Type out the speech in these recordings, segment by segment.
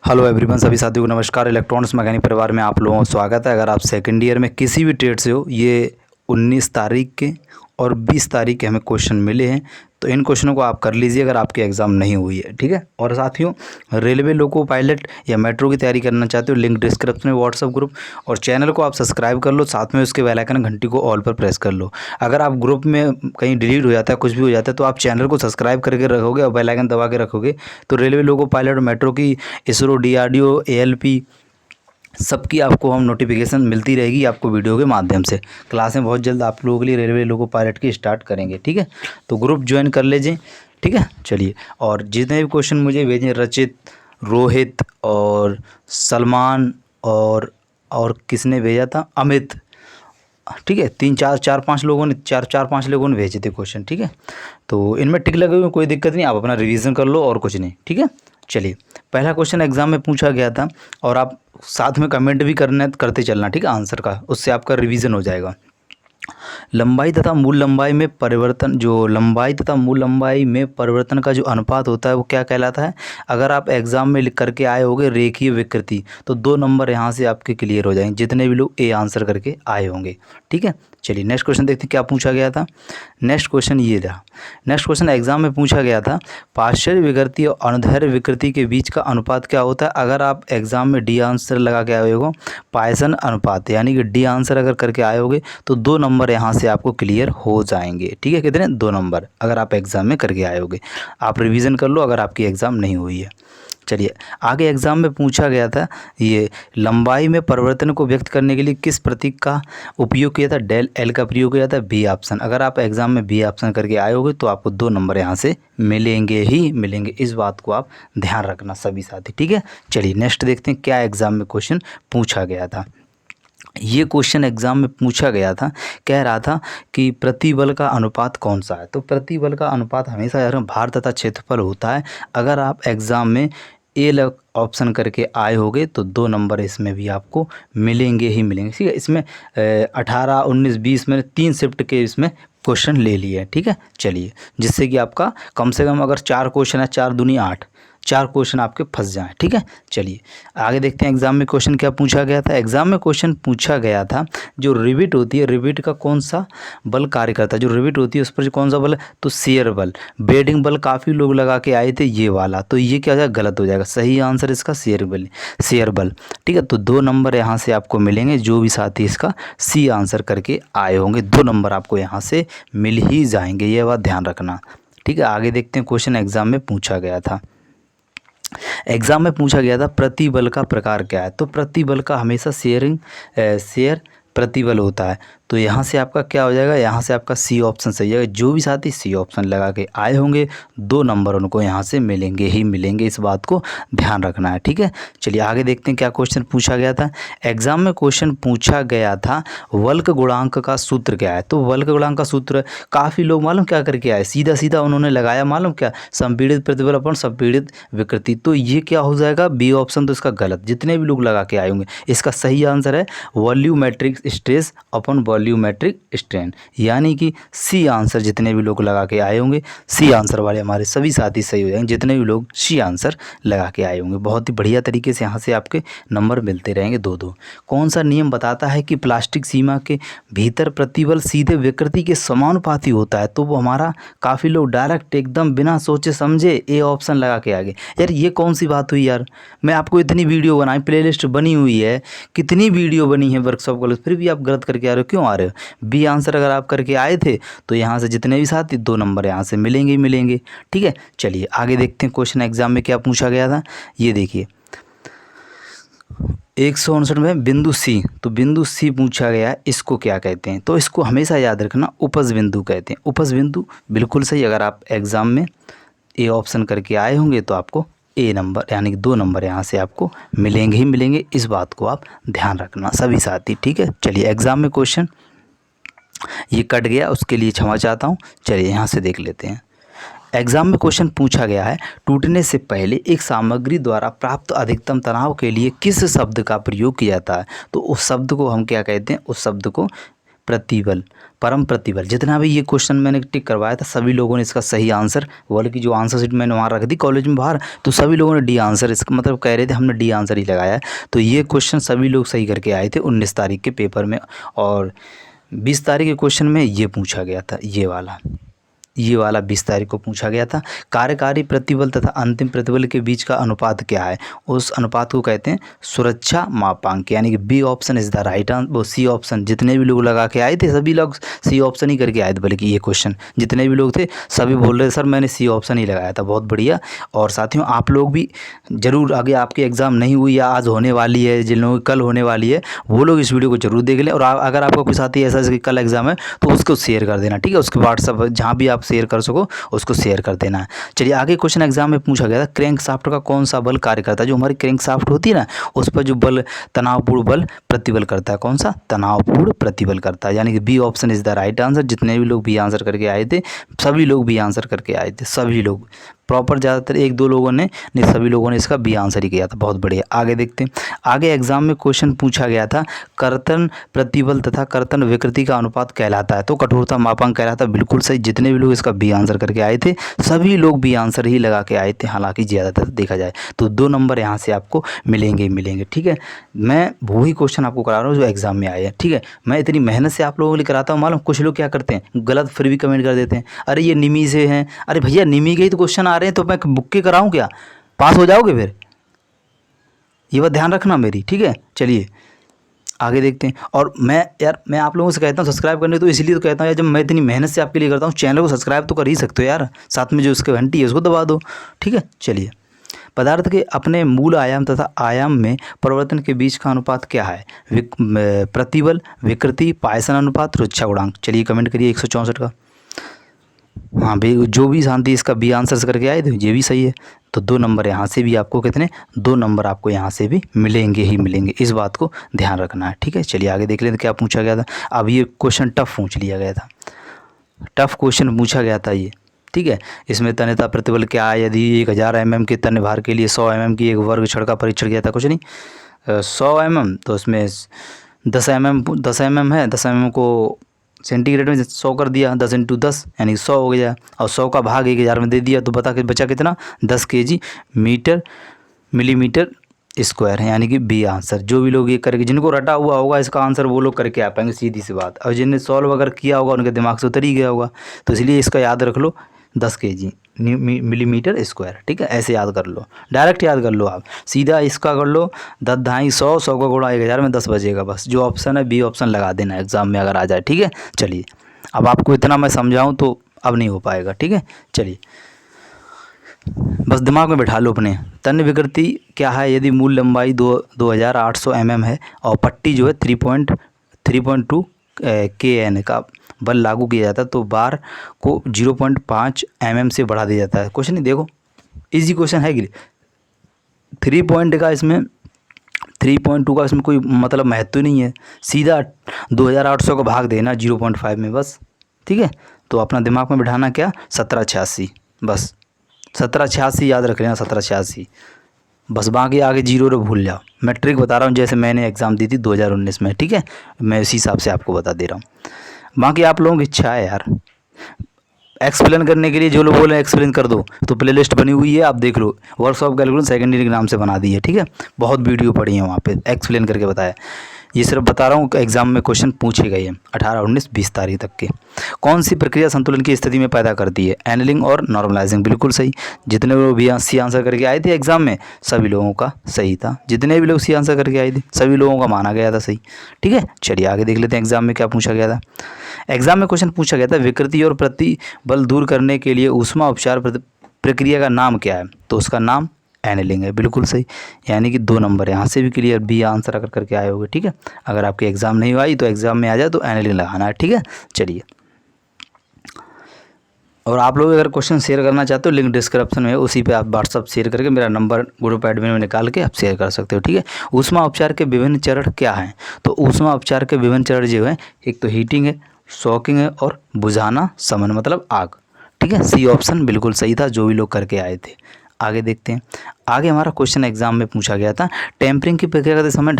Hello everyone, सभी साथियों को नमस्कार। इलेक्ट्रॉनिक्स मैकेनिक परिवार में आप लोगों का स्वागत है। अगर आप सेकंड ईयर में किसी भी ट्रेड से हो, ये 19 तारीख के और 20 तारीख के हमें क्वेश्चन मिले हैं, तो इन क्वेश्चनों को आप कर लीजिए अगर आपकी एग्ज़ाम नहीं हुई है, ठीक है। और साथियों, रेलवे लोको पायलट या मेट्रो की तैयारी करना चाहते हो, लिंक डिस्क्रिप्शन में व्हाट्सअप ग्रुप, और चैनल को आप सब्सक्राइब कर लो, साथ में उसके बेल आइकन घंटी को ऑल पर प्रेस कर लो। अगर आप ग्रुप में कहीं डिलीट हो जाता है, कुछ भी हो जाता है, तो आप चैनल को सब्सक्राइब करके रखोगे और बेल आइकन दबा के रखोगे, तो रेलवे लोको पायलट, मेट्रो की, इसरो, DRDO, ALP सबकी आपको हम नोटिफिकेशन मिलती रहेगी आपको वीडियो के माध्यम से। क्लासें बहुत जल्द आप लोगों के लिए रेलवे लोको पायलट की स्टार्ट करेंगे, ठीक है। तो ग्रुप ज्वाइन कर लीजिए, ठीक है। चलिए, और जितने भी क्वेश्चन मुझे भेजें, रचित, रोहित और सलमान और किसने भेजा था, अमित, ठीक है, चार पांच लोगों ने चार पांच लोगों ने भेजे थे क्वेश्चन, ठीक है। तो इनमें टिक लगे हुए, कोई दिक्कत नहीं, आप अपना रिवीजन कर लो और कुछ नहीं, ठीक है। चलिए, पहला क्वेश्चन एग्जाम में पूछा गया था, और आप साथ में कमेंट भी करते चलना, ठीक है, आंसर का, उससे आपका रिवीजन हो जाएगा। लंबाई तथा मूल लंबाई में परिवर्तन, जो लंबाई तथा मूल लंबाई में परिवर्तन का जो अनुपात होता है वो क्या कहलाता है? अगर आप एग्जाम में लिख करके आए होंगे रेखीय विकृति, तो 2 नंबर यहाँ से आपके क्लियर हो जाएंगे, जितने भी लोग ए आंसर करके आए होंगे, ठीक है। चलिए, नेक्स्ट क्वेश्चन देखते हैं क्या पूछा गया था। नेक्स्ट क्वेश्चन ये था, नेक्स्ट क्वेश्चन एग्जाम में पूछा गया था, पार्श्व विकृति और अनुदैर्ध्य विकृति के बीच का अनुपात क्या होता है? अगर आप एग्जाम में डी आंसर लगा के आए हो, पायसन अनुपात, यानी कि डी आंसर अगर करके आए होगे, तो 2 नंबर यहाँ से आपको क्लियर हो जाएंगे, ठीक है। कितने? 2 नंबर, अगर आप एग्जाम में करके आए होगे। आप रिवीजन कर लो अगर आपकी एग्ज़ाम नहीं हुई है। चलिए, आगे एग्जाम में पूछा गया था, ये लंबाई में परिवर्तन को व्यक्त करने के लिए किस प्रतीक का उपयोग किया था? डेल एल का प्रयोग किया था, बी ऑप्शन। अगर आप एग्जाम में बी ऑप्शन करके आए होगे तो आपको 2 नंबर यहाँ से मिलेंगे ही मिलेंगे, इस बात को आप ध्यान रखना सभी साथी, ठीक है। चलिए, नेक्स्ट देखते हैं क्या एग्जाम में क्वेश्चन पूछा गया था। ये क्वेश्चन एग्जाम में पूछा गया था, कह रहा था कि प्रतिबल का अनुपात कौन सा है? तो प्रतिबल का अनुपात हमेशा यार भार तथा क्षेत्रफल होता है। अगर आप एग्ज़ाम में ए ऑप्शन करके आए होगे तो 2 नंबर इसमें भी आपको मिलेंगे ही मिलेंगे, ठीक है। इसमें 18, 19, 20 में 3 शिफ्ट के इसमें क्वेश्चन ले लिए, ठीक है। चलिए, जिससे कि आपका कम से कम अगर 4 क्वेश्चन है, 4 दूनी 8, 4 क्वेश्चन आपके फंस जाएँ, ठीक है। चलिए, आगे देखते हैं एग्जाम में क्वेश्चन क्या पूछा गया था। एग्जाम में क्वेश्चन पूछा गया था, जो रिविट होती है, रिविट का कौन सा बल कार्य करता है? जो रिविट होती है उस पर जो कौन सा बल है? तो शेयर बल। बेडिंग बल काफ़ी लोग लगा के आए थे, ये वाला, तो ये क्या हो जाएगा? गलत हो जाएगा। सही आंसर इसका शेयर बल, शेयर बल, ठीक है। तो 2 नंबर यहाँ से आपको मिलेंगे, जो भी साथी इसका सी आंसर करके आए होंगे 2 नंबर आपको यहाँ से मिल ही जाएंगे, ये बात ध्यान रखना, ठीक है। आगे देखते हैं क्वेश्चन एग्जाम में पूछा गया था। एग्जाम में पूछा गया था प्रतिबल का प्रकार क्या है? तो प्रतिबल का हमेशा शेयर प्रतिबल होता है। तो यहाँ से आपका क्या हो जाएगा? यहाँ से आपका सी ऑप्शन सही है। जो भी साथी सी ऑप्शन लगा के आए होंगे 2 नंबर उनको यहाँ से मिलेंगे ही मिलेंगे, इस बात को ध्यान रखना है, ठीक है। चलिए, आगे देखते हैं क्या क्वेश्चन पूछा गया था। एग्जाम में क्वेश्चन पूछा गया था, वल्क गुणांक का सूत्र क्या है? तो वल्क गुणांक का सूत्र काफ़ी लोग मालूम क्या करके आए, सीधा सीधा उन्होंने लगाया, मालूम क्या? संपीड़ित प्रतिबल अपन संपीड़ित विकृति। तो ये क्या हो जाएगा? बी ऑप्शन तो इसका गलत, जितने भी लोग लगा के आए होंगे। इसका सही आंसर है वॉल्यूमेट्रिक स्ट्रेस अपन वॉल्यूमेट्रिक स्ट्रेन, यानी कि सी आंसर, जितने भी लोग लगा के आए होंगे सी आंसर वाले हमारे सभी साथी सही हो जाएंगे, जितने भी लोग सी आंसर लगा के आए होंगे। बहुत ही बढ़िया तरीके से यहाँ से आपके नंबर मिलते रहेंगे 2-2। कौन सा नियम बताता है कि प्लास्टिक सीमा के भीतर प्रतिबल सीधे विकृति के समानुपाती होता है? तो वो हमारा काफ़ी लोग डायरेक्ट एकदम बिना सोचे समझे ए ऑप्शन लगा के आगे। यार ये कौन सी बात हुई यार? मैं आपको इतनी वीडियो बनाई, प्लेलिस्ट बनी हुई है, कितनी वीडियो बनी है वर्कशॉप को, फिर भी आप गलत करके आ रहे हो, क्यों आ रहे हो? बी आंसर अगर आप करके आए थे तो यहाँ से जितने भी साथी 2 नंबर यहाँ से मिलेंगे ही मिलेंगे, ठीक है। चलिए, आगे देखते हैं क्वेश्चन एग्जाम में क्या पूछा गया था। ये देखिए, 159 में बिंदु सी, तो बिंदु सी पूछा गया है, इसको क्या कहते हैं? तो इसको हमेशा याद रखना, उपज बिंदु कहते हैं। उपज बिंदु बिल्कुल सही। अगर आप एग्ज़ाम में ए ऑप्शन करके आए होंगे तो आपको ए नंबर यानी कि 2 नंबर यहाँ से आपको मिलेंगे ही मिलेंगे, इस बात को आप ध्यान रखना सभी साथी, ठीक है। चलिए, एग्ज़ाम में क्वेश्चन ये कट गया, उसके लिए क्षमा चाहता हूँ। चलिए, यहाँ से देख लेते हैं। एग्जाम में क्वेश्चन पूछा गया है, टूटने से पहले एक सामग्री द्वारा प्राप्त अधिकतम तनाव के लिए किस शब्द का प्रयोग किया जाता है? तो उस शब्द को हम क्या कहते हैं? उस शब्द को प्रतिबल, परम प्रतिबल। जितना भी ये क्वेश्चन मैंने टिक करवाया था सभी लोगों ने इसका सही आंसर, बोले कि जो आंसर शीट मैंने वहाँ रख दी कॉलेज में बाहर, तो सभी लोगों ने डी आंसर, इसका मतलब कह रहे थे हमने डी आंसर ही लगाया है। तो ये क्वेश्चन सभी लोग सही करके आए थे 19 तारीख के पेपर में। और 20 तारीख के क्वेश्चन में ये पूछा गया था, ये वाला 20 तारीख को पूछा गया था। कार्यकारी प्रतिबल तथा अंतिम प्रतिबल के बीच का अनुपात क्या है? उस अनुपात को कहते हैं सुरक्षा मापांक, यानी कि B option is the right answer. वो सी ऑप्शन जितने भी लोग लगा के आए थे सभी लोग सी ऑप्शन ही करके आए थे, बल्कि ये क्वेश्चन जितने भी लोग थे सभी बोल रहे थे सर मैंने सी ऑप्शन ही लगाया था। बहुत बढ़िया। और साथियों आप लोग भी ज़रूर, आगे आपकी एग्ज़ाम नहीं हुई या आज होने वाली है, जिन लोगों की कल होने वाली है, वो लोग इस वीडियो को जरूर देख लें। और अगर आपका कोई साथी ऐसा है कि कल एग्ज़ाम है तो उसको शेयर कर देना, ठीक है। उसके व्हाट्सअप जहाँ भी आप शेयर कर सको उसको शेयर कर देना है। चलिए आगे क्वेश्चन एग्जाम में पूछा गया था क्रैंक शाफ्ट का कौन सा बल कार्य करता है? जो हमारी क्रैंक शाफ्ट होती है ना उस पर जो बल तनावपूर्ण बल प्रतिबल करता है, कौन सा? तनावपूर्ण प्रतिबल करता है, यानी कि B option is the right answer. जितने भी लोग बी आंसर करके आए थे सभी लोग बी आंसर करके आए थे, सभी लोग प्रॉपर, ज़्यादातर एक दो लोगों ने नहीं, सभी लोगों ने इसका बी आंसर ही किया था। बहुत बढ़िया। आगे देखते हैं। आगे एग्जाम में क्वेश्चन पूछा गया था कर्तन प्रतिबल तथा कर्तन विकृति का अनुपात कहलाता है तो कठोरता मापांक कहलाता है। बिल्कुल सही। जितने भी लोग इसका बी आंसर करके आए थे सभी लोग बी आंसर ही लगा के आए थे, हालांकि ज़्यादातर देखा जाए तो 2 नंबर यहाँ से आपको मिलेंगे ही मिलेंगे, ठीक है। मैं वही क्वेश्चन आपको करा रहा हूँ जो एग्जाम में आए हैं, ठीक है। मैं इतनी मेहनत से आप लोगों के लिए कराता हूँ, मालूम कुछ लोग क्या करते हैं गलत फिर भी कमेंट कर देते हैं, अरे ये निमी से हैं। अरे भैया निमी के ही तो क्वेश्चन आ रहे हैं तो मैं बुक के कराऊँ क्या? पास हो जाओगे फिर, ये बात ध्यान रखना मेरी, ठीक है। चलिए आगे देखते हैं। और मैं आप लोगों से कहता हूँ सब्सक्राइब करने, तो इसलिए तो कहता हूँ यार, जब मैं इतनी मेहनत से आपके लिए करता हूँ चैनल को सब्सक्राइब तो कर ही सकते हो यार, साथ में जो उसके घंटी है उसको दबा दो, ठीक है। चलिए पदार्थ के अपने मूल आयाम तथा आयाम में परिवर्तन के बीच का अनुपात क्या है? प्रतिबल, विकृति, पायसन अनुपात, रुक्षा गुणांक। चलिए कमेंट करिए 164 का। हाँ भाई जो भी शांति इसका बी आंसर करके आए थे ये भी सही है। तो 2 नंबर यहाँ से भी आपको कितने, 2 नंबर आपको यहाँ से भी मिलेंगे ही मिलेंगे, इस बात को ध्यान रखना है, ठीक है। चलिए आगे देख लेते क्या पूछा गया था। अब ये क्वेश्चन टफ पूछ लिया गया था, टफ क्वेश्चन पूछा गया था ये, ठीक है। इसमें तन्यता प्रतिबल क्या है? यदि 1000 mm के तन्य भार के लिए 100 mm की एक वर्ग छड़ का परीक्षण किया था, कुछ नहीं 100 mm, तो उसमें 10 mm है, 10 mm को सेंटीग्रेड में 100 कर दिया, 10 × 10 यानी 100 हो गया। और 100 का भाग 1000 में दे दिया तो बता के बचा कितना, 10 kg मिलीमीटर स्क्वायर है, यानी कि बी आंसर। जो भी लोग ये करके, जिनको रटा हुआ होगा इसका आंसर वो लोग करके आ पाएंगे, सीधी सी बात। और जिनने सॉल्व अगर किया होगा उनके दिमाग से उतर ही गया होगा, तो इसलिए इसका याद रख लो 10 kg मिलीमीटर स्क्वायर, ठीक है। ऐसे याद कर लो, डायरेक्ट याद कर लो आप, सीधा इसका कर लो 10 ढाई 100, 100 का गुणा 1000 में 10 बजेगा, बस जो ऑप्शन है बी ऑप्शन लगा देना एग्जाम में अगर आ जाए, ठीक है। चलिए अब आपको इतना मैं समझाऊं तो अब नहीं हो पाएगा, ठीक है। चलिए बस दिमाग में बैठा लो अपने। तन्य विकृति क्या है? यदि मूल लंबाई 2800 mm है और पट्टी जो है 3.2 kN का बल लागू किया जाता है तो बार को 0.5 mm से बढ़ा दिया जाता है। क्वेश्चन नहीं, देखो इजी क्वेश्चन है कि 3 पॉइंट का, इसमें 3.2 का इसमें कोई मतलब महत्व नहीं है, सीधा 2800 का भाग देना 0.5 में बस, ठीक है। तो अपना दिमाग में बिठाना क्या, 1786, बस 1786 याद रख लेना, 1786 बस, बाकी आगे जीरो रे भूल जाओ। मैं ट्रिक बता रहा हूँ जैसे मैंने एग्ज़ाम दी थी 2019 में, ठीक है। मैं उसी हिसाब से आपको बता दे रहा हूँ, बाकी आप लोगों की इच्छा है यार एक्सप्लेन करने के लिए। जो लोग बोले एक्सप्लेन कर दो तो प्लेलिस्ट बनी हुई है, आप देख लो, वर्कशॉप कैलकुलस सेकेंड ईयर के नाम से बना दी है, ठीक है। बहुत वीडियो पड़ी है वहाँ पे एक्सप्लेन करके बताया। ये सिर्फ बता रहा हूँ एग्जाम में क्वेश्चन पूछे गए हैं 18, 19, 20 तारीख तक के। कौन सी प्रक्रिया संतुलन की स्थिति में पैदा करती है? एनलिंग और नॉर्मलाइजिंग। बिल्कुल सही। जितने लोग भी सी आंसर करके आए थे एग्जाम में सभी लोगों का सही था, जितने भी लोग सी आंसर करके आए थे सभी लोगों का माना गया था सही, ठीक है। चलिए आगे देख लेते हैं एग्जाम में क्या पूछा गया था। एग्जाम में क्वेश्चन पूछा गया था विकृति और प्रतिबल दूर करने के लिए ऊष्मा उपचार प्रक्रिया का नाम क्या है? तो उसका नाम एनलिंग है। बिल्कुल सही, यानी कि 2 नंबर यहाँ से भी क्लियर बी आंसर अगर करके आए होगे, ठीक है। अगर आपके एग्ज़ाम नहीं आई तो एग्ज़ाम में आ जाए तो एनलिंग लगाना है, ठीक है। चलिए और आप लोग अगर क्वेश्चन शेयर करना चाहते हो लिंक डिस्क्रिप्शन में है, उसी पे आप व्हाट्सअप शेयर करके मेरा नंबर ग्रुप एडमिन में निकाल के आप शेयर कर सकते हो, ठीक है। ऊष्मा उपचार के विभिन्न चरण क्या हैं? तो ऊष्मा उपचार के विभिन्न चरण जो है, एक तो हीटिंग है, शॉकिंग है और बुझाना समन मतलब आग, ठीक है। सी ऑप्शन बिल्कुल सही था जो भी लोग करके आए थे। आगे देखते हैं। आगे हमारा क्वेश्चन एग्जाम में पूछा गया था टेम्परिंग की प्रक्रिया करते समय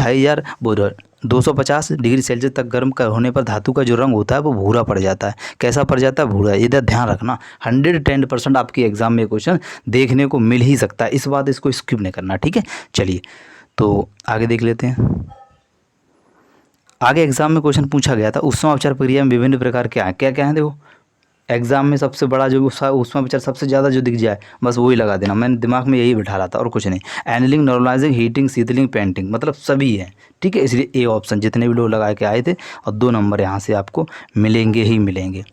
250 डिग्री सेल्सियस तक गर्म होने पर धातु का जो रंग होता है वो भूरा पड़ जाता है। कैसा पड़ जाता है? भूरा। इधर ध्यान रखना, 110% आपके एग्जाम में क्वेश्चन देखने को मिल ही सकता है, इस बात इसको स्किप नहीं करना, ठीक है। चलिए तो आगे देख लेते हैं। आगे एग्जाम में क्वेश्चन पूछा गया था ऊष्मा उपचार प्रक्रिया में विभिन्न प्रकार क्या है, क्या क्या है? देखो एग्जाम में सबसे बड़ा जो ऊष्मा विचार सबसे ज़्यादा जो दिख जाए बस वही लगा देना, मैंने दिमाग में यही बिठा रहा था और कुछ नहीं। एनिलिंग, नॉर्मलाइजिंग, हीटिंग, शीतलिंग, पेंटिंग, मतलब सभी है, ठीक है। इसलिए ए ऑप्शन जितने भी लोग लगा के आए थे, और 2 नंबर यहाँ से आपको मिलेंगे ही मिलेंगे।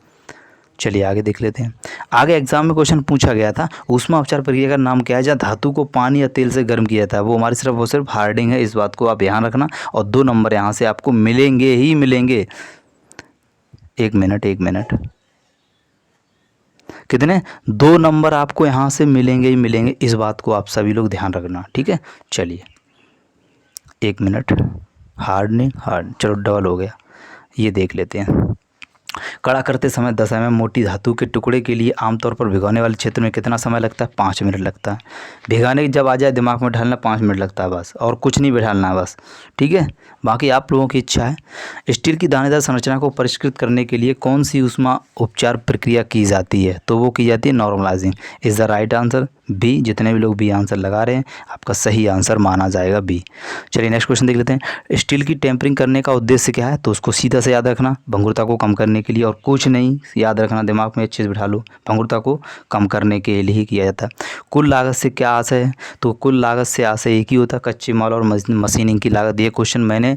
चलिए आगे देख लेते हैं। आगे एग्जाम में क्वेश्चन पूछा गया था ऊष्मा उपचार प्रक्रिया का नाम क्या है जहाँ धातु को पानी या तेल से गर्म किया था? वो हमारी सिर्फ हार्डिंग है, इस बात को आप ध्यान रखना, और 2 नंबर यहाँ से आपको मिलेंगे ही मिलेंगे। एक मिनट, कितने? 2 नंबर आपको यहाँ से मिलेंगे ही मिलेंगे, इस बात को आप सभी लोग ध्यान रखना, ठीक है। चलिए 1 मिनट, हार्ड, चलो डबल हो गया। ये देख लेते हैं। कड़ा करते समय 10 mm मोटी धातु के टुकड़े के लिए आमतौर पर भिगोने वाले क्षेत्र में कितना समय लगता है? 5 मिनट लगता है। भिगाने जब आ जाए दिमाग में ढालना 5 मिनट लगता है बस, और कुछ नहीं बिठालना बस, ठीक है। बाकी आप लोगों की इच्छा है। स्टील की दानेदार संरचना को परिष्कृत करने के लिए कौन सी ऊष्मा उपचार प्रक्रिया की जाती है? तो वो की जाती है normalising. Is the right answer B. जितने भी लोग बी आंसर लगा रहे हैं आपका सही आंसर माना जाएगा बी। चलिए नेक्स्ट क्वेश्चन देख लेते हैं। स्टील की टेम्परिंग करने का उद्देश्य क्या है? तो उसको सीधा से याद रखना, भंगुरता को कम करने के लिए, और कुछ नहीं, याद रखना, दिमाग में अच्छे से बिठा लो, भंगुरता को कम करने के लिए ही किया जाता है। कुल लागत से क्या आशय है? तो कुल लागत से आशय एक ही होता है, कच्चे माल और मशीनिंग की लागत। ये क्वेश्चन मैंने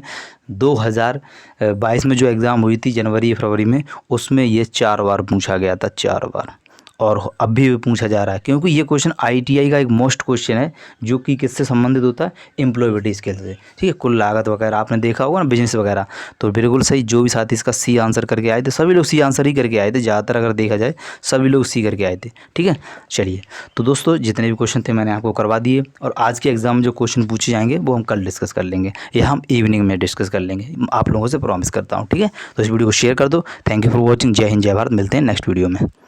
2022 में जो एग्ज़ाम हुई थी जनवरी फरवरी में, उसमें ये 4 बार पूछा गया था, 4 बार, और अभी भी पूछा जा रहा है, क्योंकि ये क्वेश्चन ITI का एक मोस्ट क्वेश्चन है जो कि किससे संबंधित होता है? एम्प्लॉयबिलिटी स्किल से, ठीक है। कुल लागत वगैरह आपने देखा होगा ना, बिजनेस वगैरह, तो बिल्कुल सही। जो भी साथी इसका सी आंसर करके आए थे, सभी लोग सी आंसर ही करके आए थे, ज़्यादातर अगर देखा जाए सभी लोग सी करके आए थे, ठीक है। चलिए तो दोस्तों जितने भी क्वेश्चन थे मैंने आपको करवा दिए, और आज के एग्ज़ाम में जो क्वेश्चन पूछे जाएंगे वो हम कल डिस्कस कर लेंगे, या हम इवनिंग में डिस्कस कर लेंगे, आप लोगों से प्रॉमिस करता हूँ, ठीक है। तो इस वीडियो को शेयर कर दो। Thank you for watching. जय हिंद, जय भारत। मिलते हैं नेक्स्ट वीडियो में।